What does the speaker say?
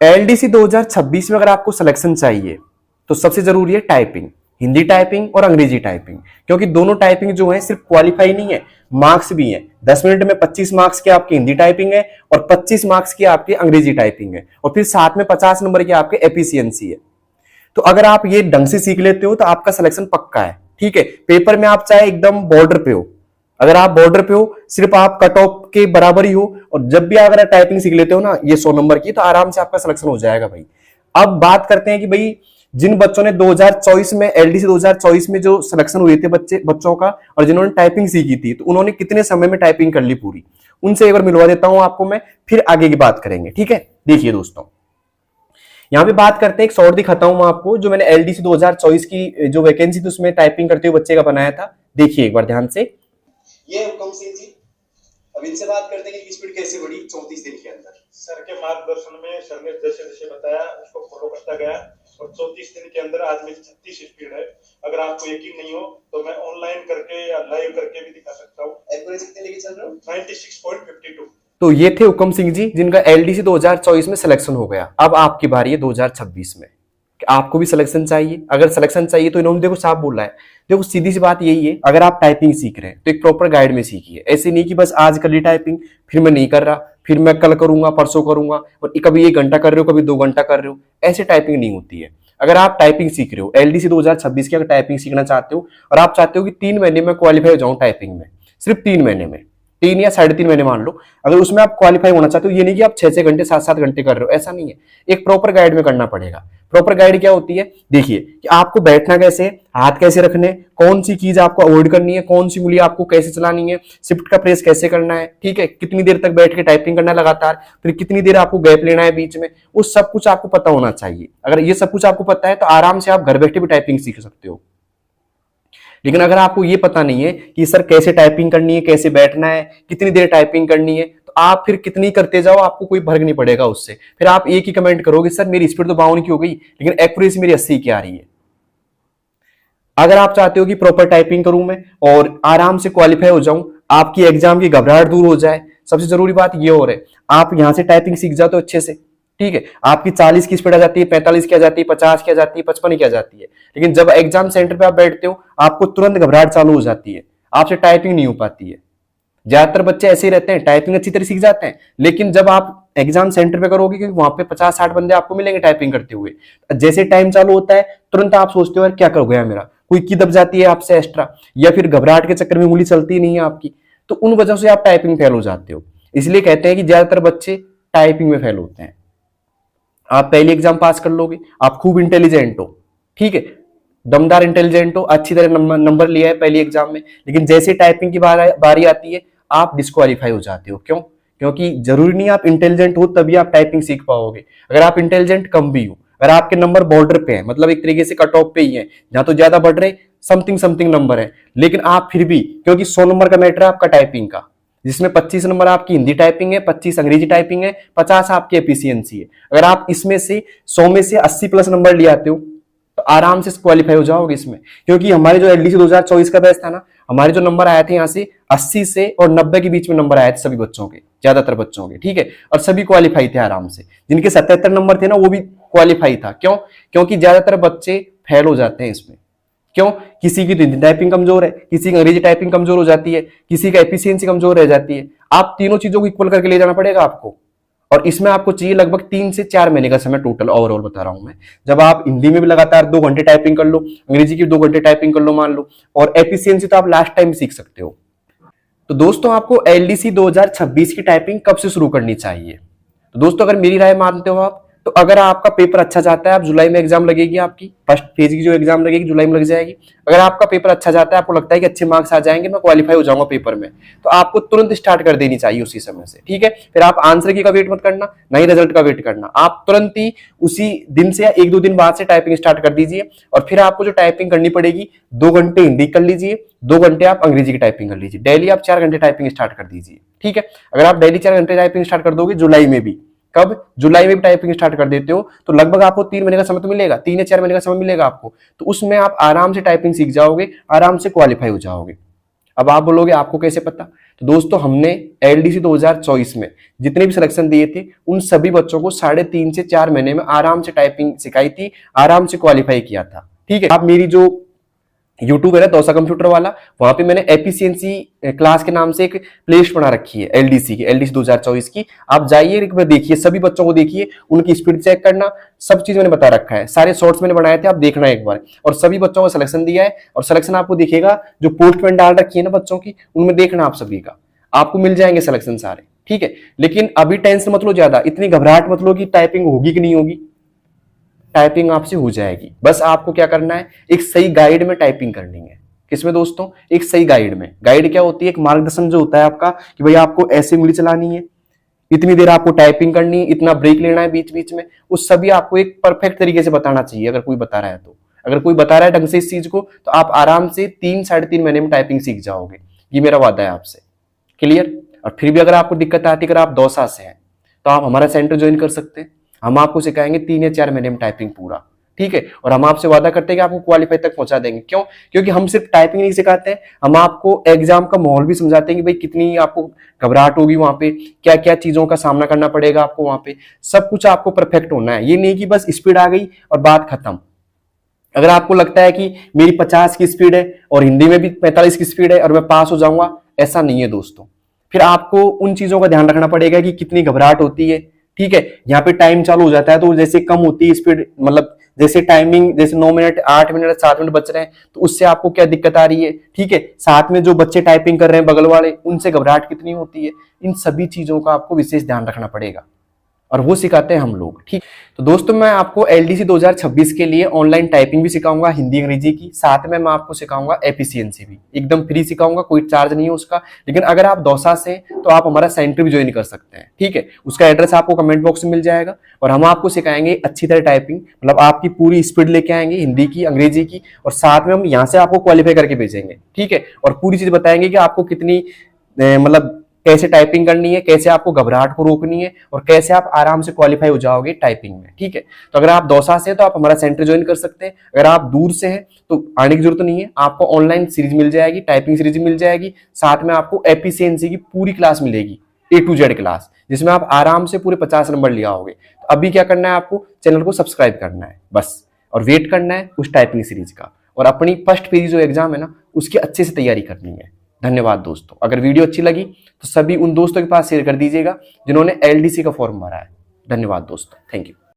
LDC 2026 में अगर आपको सिलेक्शन चाहिए तो सबसे जरूरी है टाइपिंग, हिंदी टाइपिंग और अंग्रेजी टाइपिंग, क्योंकि दोनों टाइपिंग जो है सिर्फ क्वालिफाई नहीं है, मार्क्स भी है। 10 मिनट में 25 मार्क्स की आपकी हिंदी टाइपिंग है और 25 मार्क्स की आपकी अंग्रेजी टाइपिंग है, और फिर साथ में 50 नंबर की आपके एफिशिएंसी है। तो अगर आप ये ढंग से सीख लेते हो तो आपका सिलेक्शन पक्का है। ठीक है, पेपर में आप चाहे एकदम बॉर्डर पे हो, अगर आप बॉर्डर पे हो, सिर्फ आप कट ऑफ के बराबर ही हो, और जब भी अगर टाइपिंग सीख लेते हो ना ये 100 नंबर की, तो आराम से आपका सिलेक्शन हो जाएगा भाई। अब बात करते हैं कि भाई जिन बच्चों ने 2024 में एलडीसी 2024 में जो सिलेक्शन हुए थे बच्चों का, और जिन्होंने टाइपिंग सीखी थी, तो उन्होंने कितने समय में टाइपिंग कर ली पूरी, उनसे एक बार मिलवा देता हूं आपको मैं, फिर आगे की बात करेंगे। ठीक है, देखिए दोस्तों, यहां पे बात करते हैं, एक शॉर्ट दिखाता हूं मैं आपको, जो मैंने एलडीसी 2024 की जो वैकेंसी थी उसमें टाइपिंग करते हुए बच्चे का बनाया था। देखिए एक बार ध्यान से, ये हुक्म सिंह जी, अब इनसे बात करते हैं कि स्पीड कैसे बढ़ी 34 दिन के अंदर। सर के मार्गदर्शन में सर ने जैसे जैसे बताया उसको फॉलो करता गया, और 34 दिन के अंदर आज मेरी 36 स्पीड है। अगर आपको यकीन नहीं हो तो मैं ऑनलाइन करके या लाइव करके भी दिखा सकता हूँ। एक्यूरेसी कितने लेके चल रहे हो? 96.52। तो ये थे हुक्म सिंह जी, जिनका एलडीसी 2024 में सिलेक्शन हो गया। अब आपकी बारी है 2026 में, आपको भी सिलेक्शन चाहिए। अगर सिलेक्शन चाहिए तो इन्होंने देखो साफ बोला है, देखो सीधी सी बात यही है, अगर आप टाइपिंग सीख रहे हैं तो एक प्रॉपर गाइड में सीखिए। ऐसे नहीं कि बस आज कर ली टाइपिंग, फिर मैं नहीं कर रहा, फिर मैं कल करूंगा, परसों करूंगा, और कभी 1 घंटा कर रहे हो, कभी 2 घंटा कर रहे हो, ऐसे टाइपिंग नहीं होती है। अगर आप टाइपिंग सीख रहे हो, एलडीसी 2026 की अगर टाइपिंग सीखना चाहते हो, और आप चाहते हो कि 3 महीने में क्वालिफाई हो जाऊं टाइपिंग में, सिर्फ 3 महीने में, 3 या 3.5 महीने मान लो, अगर उसमें आप क्वालिफाई होना चाहते हो, ये नहीं कि आप 6-6 घंटे 7-7 घंटे कर रहे हो, ऐसा नहीं है। एक प्रॉपर गाइड में करना पड़ेगा। प्रॉपर गाइड क्या होती है, देखिए कि आपको बैठना कैसे, हाथ कैसे रखने, कौन सी चीज आपको अवॉइड करनी है, कौन सी उंगली आपको कैसे चलानी है, शिफ्ट का प्रेस कैसे करना है, ठीक है, कितनी देर तक बैठ के टाइपिंग करना है लगातार, फिर कितनी देर आपको गैप लेना है बीच में, वो सब कुछ आपको पता होना चाहिए। अगर ये सब कुछ आपको पता है तो आराम से आप घर बैठे भी टाइपिंग सीख सकते हो। लेकिन अगर आपको ये पता नहीं है कि सर कैसे टाइपिंग करनी है, कैसे बैठना है, कितनी देर टाइपिंग करनी है, तो आप फिर कितनी करते जाओ, आपको कोई फर्क नहीं पड़ेगा उससे। फिर आप एक ही कमेंट करोगे, सर मेरी स्पीड तो 52 की हो गई लेकिन एक्यूरेसी मेरी 80 की आ रही है। अगर आप चाहते हो कि प्रॉपर टाइपिंग करूं मैं और आराम से क्वालिफाई हो जाऊं, आपकी एग्जाम की घबराहट दूर हो जाए, सबसे जरूरी बात ये और है, आप यहां से टाइपिंग सीख जाओ तो अच्छे से, ठीक है, आपकी 40 की स्पीड आ जाती है, 45 की आ जाती है, 50 की आ जाती है, 55 की आ जाती है। लेकिन जब एग्जाम सेंटर पे आप बैठते हो, आपको तुरंत घबराहट चालू हो जाती है, आपसे टाइपिंग नहीं हो पाती है। ज्यादातर बच्चे ऐसे ही रहते हैं, टाइपिंग अच्छी तरह सीख जाते हैं, लेकिन जब आप एग्जाम सेंटर पे करोगे, क्योंकि वहां पे 50-60 बंदे आपको मिलेंगे टाइपिंग करते हुए, जैसे टाइम चालू होता है तुरंत आप सोचते हो यार क्या कर गया मेरा, कोई की दब जाती है आपसे एक्स्ट्रा, या फिर घबराहट के चक्कर में उंगली चलती नहीं है आपकी, तो उन वजह से आप टाइपिंग फेल हो जाते हो। इसलिए कहते हैं कि ज्यादातर बच्चे टाइपिंग में फेल होते हैं। आप पहले एग्जाम पास कर लोगे, आप खूब इंटेलिजेंट हो, ठीक है, दमदार इंटेलिजेंट हो, अच्छी तरह नंबर लिया है पहली एग्जाम में, लेकिन जैसे टाइपिंग की बारी आती है आप डिस्क्वालीफाई हो जाते हो। क्यों? क्योंकि जरूरी नहीं आप इंटेलिजेंट हो तभी आप टाइपिंग सीख पाओगे। अगर आप इंटेलिजेंट कम भी हो, अगर आपके नंबर बॉर्डर पे है, मतलब एक तरीके से कट ऑफ पे ही है, जहां तो ज्यादा बढ़ रहे समथिंग समथिंग नंबर है, लेकिन आप फिर भी, क्योंकि 100 नंबर का मैटर है आपका टाइपिंग का, जिसमें 25 नंबर आपकी हिंदी टाइपिंग है, 25 अंग्रेजी टाइपिंग है, 50 आपकी एफिशिएंसी है, अगर आप इसमें से 100 में से 80 प्लस नंबर ले आते हो तो आराम से क्वालिफाई हो जाओगे इसमें। क्योंकि हमारे जो एलडीसी 2024 का बैच था ना, हमारे जो नंबर आए थे यहाँ से 80 से और 90 के बीच में नंबर आए थे सभी बच्चों के, ज्यादातर बच्चों के, ठीक है, और सभी क्वालिफाई थे आराम से। जिनके 77 नंबर थे ना वो भी क्वालिफाई था। क्यों? क्योंकि ज्यादातर बच्चे फेल हो जाते हैं इसमें। क्यों? किसी की हिंदी टाइपिंग कमजोर है, किसी की अंग्रेजी टाइपिंग कमजोर हो जाती है, किसी का एफिशिएंसी कमजोर रह जाती है। आप तीनों चीजों को इक्वल करके ले जाना पड़ेगा आपको, और इसमें आपको चाहिए लगभग 3 से 4 महीने का समय टोटल, ओवरऑल बता रहा हूं मैं। जब आप हिंदी में भी लगातार 2 घंटे टाइपिंग कर लो, अंग्रेजी की 2 घंटे टाइपिंग कर लो मान लो, और एफिशिएंसी तो आप लास्ट टाइम सीख सकते हो। तो दोस्तों आपको एलडीसी 2026 की टाइपिंग कब से शुरू करनी चाहिए? तो दोस्तों अगर मेरी राय मानते हो आप, तो अगर आपका पेपर अच्छा जाता है, आप जुलाई में एग्जाम लगेगी, आपकी फर्स्ट फेज की जो एग्जाम लगेगी जुलाई में लग जाएगी। अगर आपका पेपर अच्छा जाता है, आपको लगता है कि अच्छे मार्क्स आ जाएंगे, मैं क्वालिफाई हो जाऊंगा पेपर में, तो आपको तुरंत स्टार्ट कर देनी चाहिए उसी समय से, ठीक है। फिर आप आंसर की का वेट मत करना, ना ही रिजल्ट का वेट करना, आप तुरंत ही उसी दिन से या 1-2 दिन बाद से टाइपिंग स्टार्ट कर दीजिए। और फिर आपको जो टाइपिंग करनी पड़ेगी, 2 घंटे हिंदी कर लीजिए, 2 घंटे आप अंग्रेजी की टाइपिंग कर लीजिए। डेली आप 4 घंटे टाइपिंग स्टार्ट कर दीजिए, ठीक है। अगर आप डेली 4 घंटे टाइपिंग स्टार्ट कर दोगे जुलाई में भी, कब? जुलाई में भी टाइपिंग स्टार्ट कर देते हो, तो लगभग आपको 3 महीने का समय तो मिलेगा, 3 या 4 महीने का समय मिलेगा आपको, तो उसमें आप आराम से टाइपिंग सीख जाओगे, आराम से क्वालिफाई हो जाओगे। अब आप बोलोगे आपको कैसे पता, तो दोस्तों हमने एलडीसी 2024 में जितने भी सिलेक्शन दिए थे उन सभी बच्चों को 3.5 से 4 महीने में आराम से टाइपिंग सिखाई थी, आराम से क्वालिफाई किया था। ठीक है, आप मेरी जो यूट्यूब है ना दौसा कंप्यूटर वाला, वहां पे मैंने एफिशिएंसी क्लास के नाम से एक प्लेलिस्ट बना रखी है एलडीसी की, एलडीसी 2024 की। आप जाइए एक बार देखिए, सभी बच्चों को देखिए, उनकी स्पीड चेक करना, सब चीज मैंने बता रखा है, सारे शॉर्ट्स मैंने बनाए थे, आप देखना एक बार। और सभी बच्चों को सिलेक्शन दिया है, और सिलेक्शन आपको दिखेगा जो पोस्टमैन डाल रखी है ना बच्चों की, उनमें देखना आप सभी का, आपको मिल जाएंगे सिलेक्शन सारे। ठीक है, लेकिन अभी टेंशन मत लो ज्यादा, इतनी घबराहट मत लो कि टाइपिंग होगी कि नहीं होगी, टाइपिंग आपसे हो जाएगी। बस आपको क्या करना है, एक सही गाइड में टाइपिंग करनी है। किसमें दोस्तों, एक सही गाइड में। गाइड क्या होती है, एक मार्गदर्शन जो होता है आपका कि भाई आपको ऐसे उंगली चलानी है, इतनी देर आपको टाइपिंग करनी है, इतना ब्रेक लेना है बीच बीच में, उस सभी आपको एक परफेक्ट तरीके से बताना चाहिए। अगर कोई बता रहा है तो, अगर कोई बता रहा है ढंग से इस चीज को, तो आप आराम से 3-3.5 महीने में टाइपिंग सीख जाओगे, ये मेरा वादा है आपसे। क्लियर। और फिर भी अगर आपको दिक्कत आती है, अगर आप दौसा से हैं तो आप हमारा सेंटर ज्वाइन कर सकते हैं, हम आपको सिखाएंगे 3 या 4 महीने में टाइपिंग पूरा। ठीक है, और हम आपसे वादा करते हैं कि आपको क्वालिफाई तक पहुंचा देंगे। क्यों? क्योंकि हम सिर्फ टाइपिंग नहीं सिखाते हैं, हम आपको एग्जाम का माहौल भी समझाते हैं कि भाई कितनी आपको घबराहट होगी वहां पे, क्या क्या चीजों का सामना करना पड़ेगा आपको वहां पे, सब कुछ आपको परफेक्ट होना है। ये नहीं कि बस स्पीड आ गई और बात खत्म। अगर आपको लगता है कि मेरी 50 की स्पीड है और हिंदी में भी 45 की स्पीड है और मैं पास हो जाऊंगा, ऐसा नहीं है दोस्तों। फिर आपको उन चीजों का ध्यान रखना पड़ेगा कि कितनी घबराहट होती है। ठीक है, यहाँ पे टाइम चालू हो जाता है तो जैसे कम होती है स्पीड, मतलब जैसे टाइमिंग जैसे 9 मिनट 8 मिनट 7 मिनट बच रहे हैं, तो उससे आपको क्या दिक्कत आ रही है। ठीक है, साथ में जो बच्चे टाइपिंग कर रहे हैं बगल वाले, उनसे घबराहट कितनी होती है, इन सभी चीजों का आपको विशेष ध्यान रखना पड़ेगा, और वो सिखाते हैं हम लोग। ठीक, तो दोस्तों मैं आपको एलडीसी 2026 के लिए ऑनलाइन टाइपिंग भी सिखाऊंगा, हिंदी अंग्रेजी की, साथ में मैं आपको सिखाऊंगा एफिशिएंसी भी, एकदम फ्री सिखाऊंगा, कोई चार्ज नहीं है उसका। लेकिन अगर आप दौसा से तो आप हमारा सेंटर भी ज्वाइन कर सकते हैं। ठीक है, उसका एड्रेस आपको कमेंट बॉक्स में मिल जाएगा, और हम आपको सिखाएंगे अच्छी तरह टाइपिंग, मतलब आपकी पूरी स्पीड लेके आएंगे हिंदी की अंग्रेजी की, और साथ में हम यहाँ से आपको क्वालिफाई करके भेजेंगे। ठीक है, और पूरी चीज बताएंगे कि आपको कितनी मतलब कैसे टाइपिंग करनी है, कैसे आपको घबराहट को रोकनी है, और कैसे आप आराम से क्वालिफाई हो जाओगे टाइपिंग में। ठीक है, तो अगर आप दौसा से हैं तो आप हमारा सेंटर ज्वाइन कर सकते हैं, अगर आप दूर से हैं तो आने की जरूरत नहीं है, आपको ऑनलाइन सीरीज मिल जाएगी, टाइपिंग सीरीज मिल जाएगी, साथ में आपको एफिशिएंसी की पूरी क्लास मिलेगी, A to Z क्लास, जिसमें आप आराम से पूरे 50 नंबर लिया होगे। तो अभी क्या करना है, आपको चैनल को सब्सक्राइब करना है बस, और वेट करना है उस टाइपिंग सीरीज का, और अपनी फर्स्ट पेज जो एग्जाम है ना उसकी अच्छे से तैयारी करनी है। धन्यवाद दोस्तों। अगर वीडियो अच्छी लगी तो सभी उन दोस्तों के पास शेयर कर दीजिएगा जिन्होंने एलडीसी का फॉर्म भरा है। धन्यवाद दोस्तों, थैंक यू।